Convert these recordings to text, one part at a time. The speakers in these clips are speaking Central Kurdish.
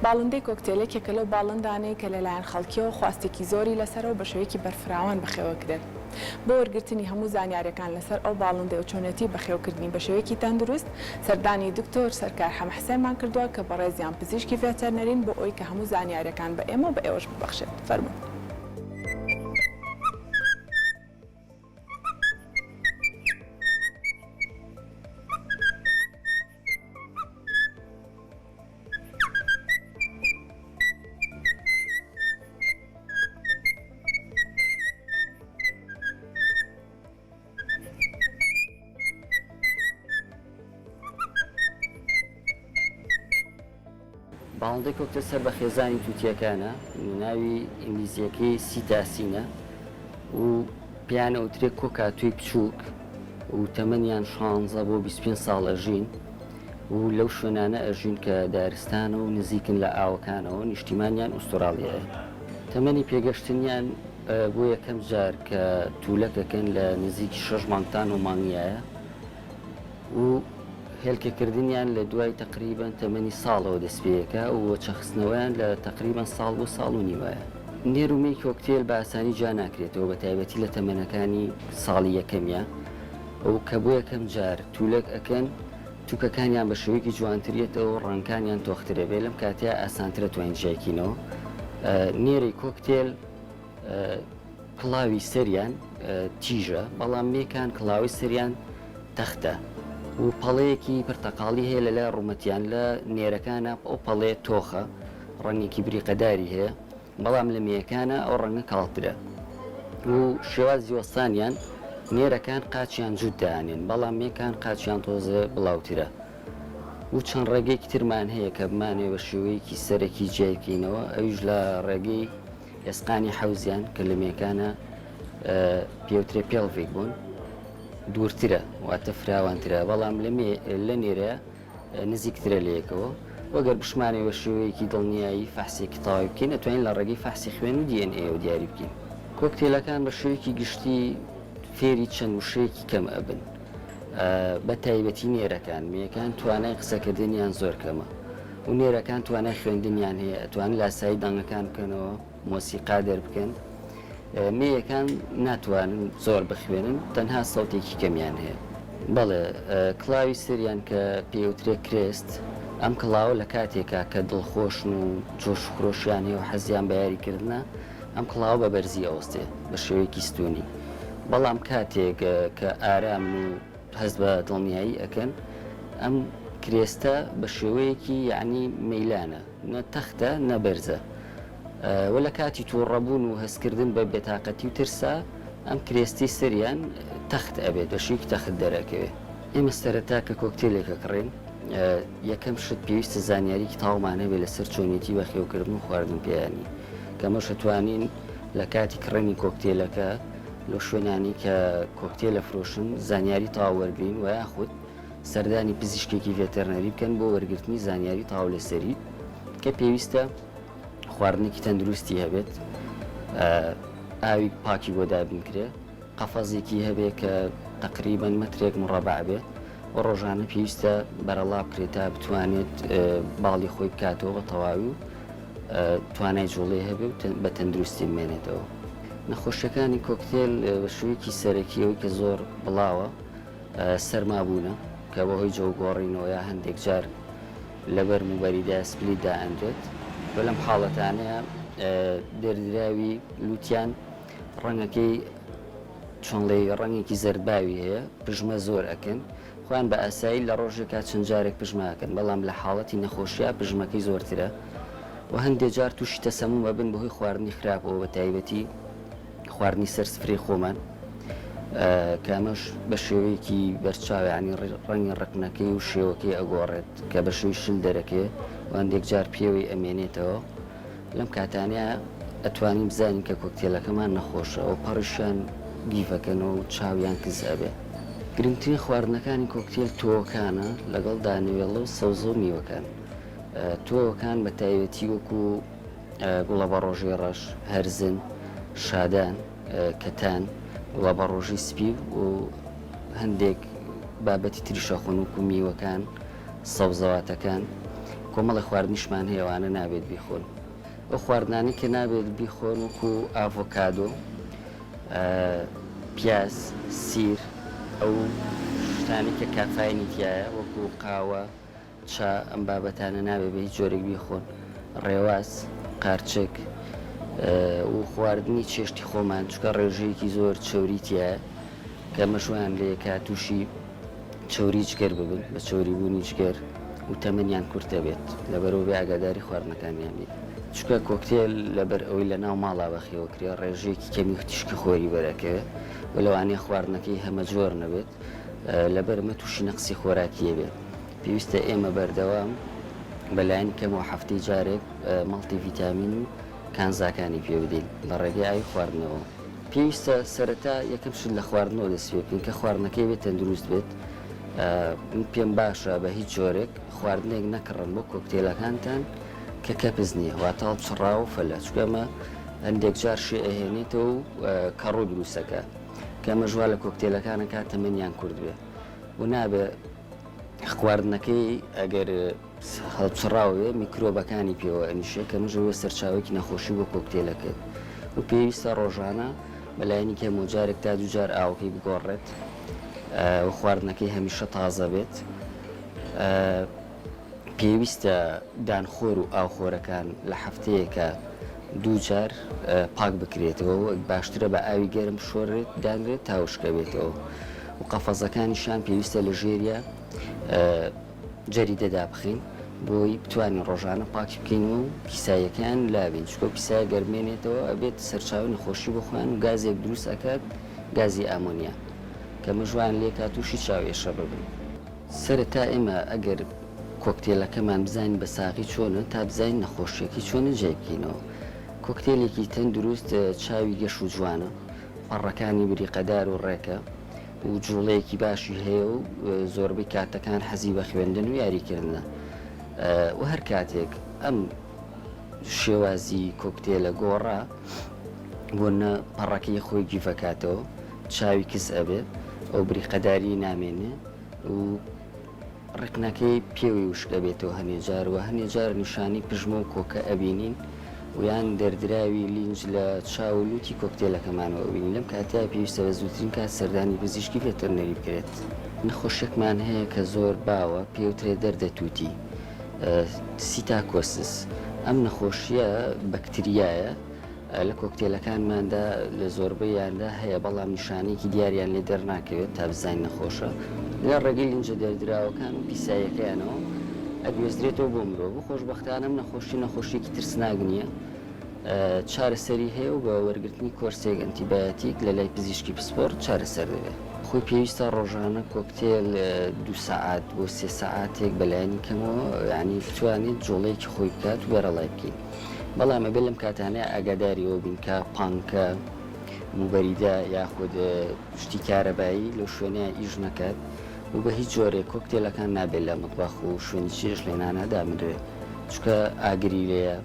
باڵندەی کۆکتێلێکێکە لەو باڵندانەی کە لەلایەن خەڵکیەوە خواستێکی زۆری لەسەرەوە بە شێوەیەکی بەرفراوان بەخێوەکرێت. بۆ وەرگرتنی هەموو زانیاریەکان لەسەر ئەو باڵندەی و چۆنەتی بەخێوکردنی بە شێوەیەکی تەندروست سەردانی دکتۆر سەرکار حەمحسێنمان کردووە کە بە ڕێزیان پزیشکی ڤێتەرنەرین بۆ ئەوی کە هەموو زانیاریەکان بە ئێمە و بە ئێوەش ببەخشێت. فەرموون. باڵندەی کۆکتێل سەر بە خێزانی تووتیەکانە، ناوی ئینگلیزیەکەی سیتاسینە و پێیانە ئەوترێ کۆکاتوی بچووک و تەمەنیان 16 بۆ 25 ساڵ ئەژین و لەو شوێنانە ئەژین کە دارستانە و نزیکن لە ئاوەکانەوە، نیشتیمانیان ئوسترالیایە. تەمەنی پێگەشتنیان بۆ یەکەم جار کە توولەکەکەن لە نزیکی 6 مانگتان و مانگیایە و هێلکەکردنیان لە دوای تقریبان تەمەنی ساڵەوە دەستپێیەکە و چەخستنەوەیان لە تقریبان ساڵ بۆ ساڵ و نیوایە. نێرومەی کۆکتێل بە ئاسانی جا ناکرێتەوە بە تایبەتی لە تەمەنەکانی ساڵی یەکەمیە ئەو کە بۆ یەکەم جار توولەک ئەکەن تووکەکانیان بە شێوەیەکی جوانترێتەوە ڕەنگەکانیان تۆخترە بێ لەم کاتەیە ئاسانترە توانین جیاکینەوە. نێرەی کۆکتێل کڵاوی سەریان تیژە بەڵام مێکان کڵاوی سەریان تەختە و پەڵەیەکی پرتەقاڵی هەیە لەلای ڕوومەتیان لە نێرەکانە ئەو پەڵەیە تۆخە ڕەنگێکی بریقەداری هەیە بەڵام لە مێیەکانە ئەو ڕەنگە کاڵترە و شێوازی وەستانیان نێرەکان قاچیان جووددانێن بەڵام مێکان قاچیان تۆزە بڵاوترە و چەند ڕێگەیەکی ترمان هەیە کە بمانێ بە شێوەیەکی سەرەکی جیاکەینەوە ئەویش لە ڕێگەی ئێسقانی حەوزیان کە لە مێکانە پێوترێ پێڵڤێک بوون دوورترە واتە فراوانترە بەڵام لە نێرە نزیکترە لەیەکەوە وەگەر بشمانێ بە شێوەیەکی دڵنیایی فەحسێکی تەواوی بکەین ئەتوانین لە ڕێگەی فەحسی خوێن و DNA و دیاری بکەین. کۆکتێلەکان بە شێوەیەکی گشتی فێری چەند وشەیەکی کەم ئەبن بە تایبەتی نێرەکان مێیەکان توانای قسەکردنیان زۆر کەمە و نێرەکان توانای خوێندنیان هەیە ئەتوانن لاسایی دەنگەکان بکەنەوە مۆسیقا دەربکەن. مێیەکان ناتوانن زۆر بخوێنن تەنها سەوتێکی کەمیان هەیە. بەڵێ کڵاوی سەریان کە پێوترێ کرێست ئەم کڵاوە لە کاتێکا کە دڵخۆشن و جۆش خۆشیان هەیە و حەزیان بە یاریکردنە ئەم کڵاوە بە بەرزی ئەوەستێ بە شێوەیەکی ستونی بەڵام کاتێک کە ئارامن و هەست بە دڵنیایی ئەکەن ئەم کرێستە بە شێوەیەکی یعنی مەیلانە نە تەختە نە بەرزە و لە کاتی تووڕەبوون و هەستکردن بە بێتاقەتی و ترسا ئەم کرێستی سەریان تەخت ئەبێت دەشویکی تەخت دەرەکەوێت. ئێمە سەرەتا کە کۆکتێلێکە کڕێن یەکەم شت پێویستە زانیاریی تاومانە بێت لەسەر چۆنیەتی بەخێوکردن و خواردن پێیانی کەمەش ئەتوانین لە کاتی کڕێنی کۆکتێلەکە لە شوێنانی کە کۆکتێلە فرۆشن زانیاری تاو وەرگین و یاخود سەردانی پزیشکێکی ڤێتەرنەری بکەن بۆ وەرگرتنی زانیاری تاو لەسەری کە پێویستە خواردنێکی تەندروستی هەبێت ئاوی پاکی بۆ دابینکرێ قەفەزێکی هەبێ کە تقریبەن مەترێک مڕەبع بێت و ڕۆژانە پێویستە بەرەڵا بکرێت تا بتوانێت باڵی خۆی بکاتەوە بە تەواوی و توانای جوڵێ هەبێ و بە تەندروستی بمێنێتەوە. نەخۆشیەکانی کۆکتێل بە شوویەکی سەرەکیەوەی کە زۆر بڵاوە سەرمابوونە کە بەهۆی جەوگۆڕینەوە یا هەندێک جار لەبەر موبەریدا سپلی دائەندرێت بە لەم حاڵەتانەیە دەردراوی لوتیان ڕەنگەکەی چۆنڵێ ڕەنگێکی زەرباوی هەیە پژمە زۆر ئەکەن خۆیان بە ئاسایی لە ڕۆژێکا چەند جارێک پژماکەن بەڵام لە حاڵەتی نەخۆشیە پژمەکەی زۆرترە و هەندێک جار تووشی تەسەموم ئەبن بەهۆی خواردنی خراپەوە بە تایبەتی خواردنی سەرسفرەی خۆمان کامەش بە شێوەیەکی بەرچاویانی ڕەنگی ڕقنەکەی و شێوەکەی ئەگۆڕێت کە بە شێوی شل دەرەکێ و هەندێک جار پێوەی ئەمێنێتەوە لەم کاتانەیە ئەتوانین بزانین کە کۆکتێلەکەمان نەخۆشە و پەڕیشیان گیفەکەنەوە و چاویان کز ئەبێ. گرنگترین خواردنەکانی کۆکتێل تۆکانە لەگەڵ دانەوێڵە و سەوزە و میوەکان. تۆکان بە تایبەتی وەکو گوڵە بە ڕۆژی ڕەش هەرزن شادان کەتان وڵە بە ڕۆژی سپی و هەندێک بابەتی تریشە خۆنوک و میوەکان سەوزەواتەکان کۆمەڵی خواردنیشمان هێوانە نابێت بیخۆن. ئەو خواردنانی کە نابێت بیخۆن وەکو ئاڤۆکادۆ، پیاز، سیر، ئەو شتانی کە کافاینی تایە وەکو قاوە، چا ئەم بابەتانە نابێت بە هیچ جۆرێک بیخۆن. ڕێواز، قارچک و خواردنی چێشتی خۆمان، چکە ڕێژەیەکی زۆر چەوری تایە کە مەشویان لێکا تووشی چەوری جگەر ببن بە چەوری بوونی جگەر و تەمەنیان کورتە بێت لەبەرەوە بێ ئاگاداری خواردنەکانیان بێت. چکە کۆکتێل لەبەر ئەوەی لە ناو ماڵا بەخێوەکرێ ڕێژەیەکی کەمی تیشکی خۆری بەرەکەوێت و لەوانەیە خواردنەکەی هەمە جۆر نەبێت لەبەر ئەمە تووشی نەقسی خۆراکیە بێت. پێویستە ئێمە بەردەوام بەلایەن کەمەوە هەفتەی جارێک مەڵتی ڤیتامین و کانزاکانی پێ بدەین لە ڕێگەی ئاوی خواردنەوە. پێویستە سەرەتا یەکەم شت لە خواردنەوە دەست پێ بکەین کە خواردنەکەی بێت تەندروست بێت. پێم باشە بە هیچ جۆرێک خواردنێک نەکڕن بۆ کۆکتێلەکانتان کە کەپز نییە، واتە هەڵبچڕاو و فەلە، چکەمە هەندێک جار شێ ئەهێنێتەوە و کەڕوو دروستەکە کەمە ژوا لە کۆکتێلەکانە کات تەمەنیان کورد بێ و نابێ خواردنەکەی ئەگەر هەڵبچڕاوێ میکرۆبەکانی پێوە ئەنیشێ کە مژەوە سەرچاوێکی نەخۆشی بۆ کۆکتێلەکەت و پێویستە ڕۆژانە بەلایەنی کە مۆجارێک تا دووجار ئاوەکەی بگۆڕێت و خواردنەکەی هەمیشە تازە بێت. پێویستە دانخۆر و ئاوخۆرەکان لە هەفتەیەکە دووجار پاک بکرێتەوە و باشترە بە ئاوی گەرم شۆڕێت دانرێت تاوشکە بێتەوە و قەفەزەکانیشان پێویستە لە ژێریە جەریدەدا بخین بۆی بتوانین ڕۆژانە پاکی بکەین و پیسایەکان لابین، چکۆ پیسای گەرمێنێتەوە ئەبێت سەرچاوی نەخۆشی بخۆیان و گازێک دروست ئەکات، گازی ئامۆنیا کە مەژوان لێکات تووشی چاوێشە ببن. سەرەتا ئێمە ئەگەر کۆکتێلەکەمان بزانین بە ساغی چۆنە تا بزانین نەخۆشیەکی چۆنە جێ بکەینەوە. کۆکتێلێکی تەندروست چاوی گەش و جوانە، پەڕەکانی بریقەدار و ڕێکە و جوڵەیەکی باشی هەیە و زۆربەی کاتەکان حەزی بە خوێندن و یاریکردنە و هەر کاتێک ئەم شێوازی کۆکتێلە گۆڕا بۆنە پەڕەکەی خۆی گیفەکاتەوە، چاوی کەس ئەبێت ئەو بریقەداری نامێنێ و ڕێکنەکەی پێوی وشکە بێتەوە هەنێجار و هەنێجار نیشانی پژمە و کۆکە ئەبینین و یان دەردراوی لینج لە چاولوتی کۆکتێلەکەمانەوە بینین. لەم کاتیا پێویستە بە زووترین کات سەردانی پزیشکی ڤێتەرنەری بکرێت. نەخۆشیێکمان هەیە کە زۆر باوە پێوترێت دەردە تووتی سیتاکۆسس. ئەم نەخۆشیە بەکتریایە لە کۆکتێلەکانماندا لە زۆربەیاندا هەیە بەڵام نیشانێکی دیاریان لێ دەرناکەوێت تا بزانین نەخۆشە. لە ڕێگەی لینجە دەردراوەکان و پیسایەکەیانەوە ئەگوێزرێتەوە بۆ مرۆڤ و خۆشبەختانەم نەخۆشیێکی ترسناک نییە، چارەسەری هەیە و بە وەرگرتنی کۆرسێک ئەنتیبایۆتیک لە لای پزیشکی پسپۆرت چارەسەر دەبێت. خۆی پێویستە ڕۆژانە کۆکتێل 2 سەعات بۆ 3 سەعاتێک بەلایەنی کەمەوە یعنی بتوانێت جۆڵەیەکی خۆی بکات و بەرەڵای بکەین. بەڵام ئەبێ لەم کاتانەیە ئاگاداریەوە بین کە پانکە، موبەریدا یاخود شتی کارەبایی لەو شوێنەیە ئیژ نەکات و بە هیچ جۆرێک کۆکتێلەکان نابێت لە مەتبەخ و شوێنی چێژ لێنانە دامرێت، چکە ئاگری لێیە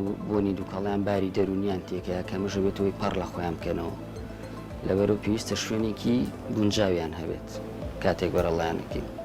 و بۆنی دووکەڵیان باری دەرونیان تێکەیە کە مەژە بێتەوەی پەڕ لە خۆیان بکەنەوە. لەبەرەوە پێویستە شوێنێکی گونجاویان هەبێت کاتێک بەرەڵایانەکەین.